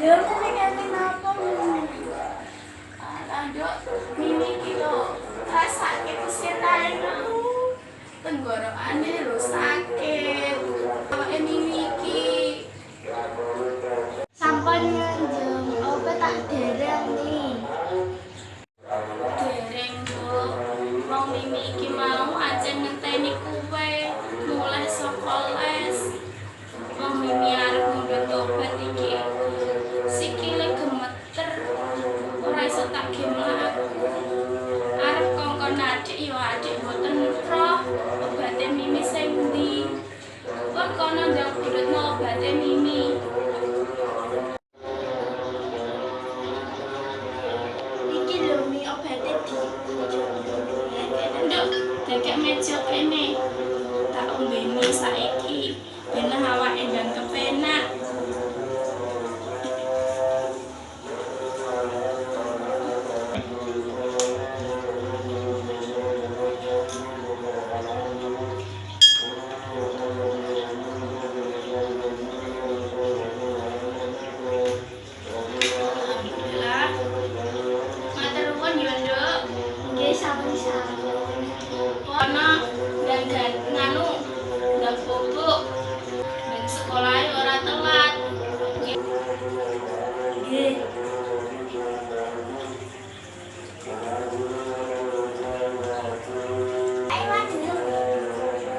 Ya aku pengen apa? Lanjut mimi kilo rasa sakit setan tenggorokannya lo sakit. Awake mimi ki Sampun nganjem opo tak dereng nih. dereng kok. Mau mimi iki mau aja ngenteni kuwe mulai saka les. Mau mimi arep ngundut obat iki. Sikile gemeter. Ora iso tak gemlak. Arep kongkon adik yo adik mboten roh obate mimi sing ndi. Kok kono ndang urutno obate mimi. Iki lho mi obate di. Nduk, dekek meja kene.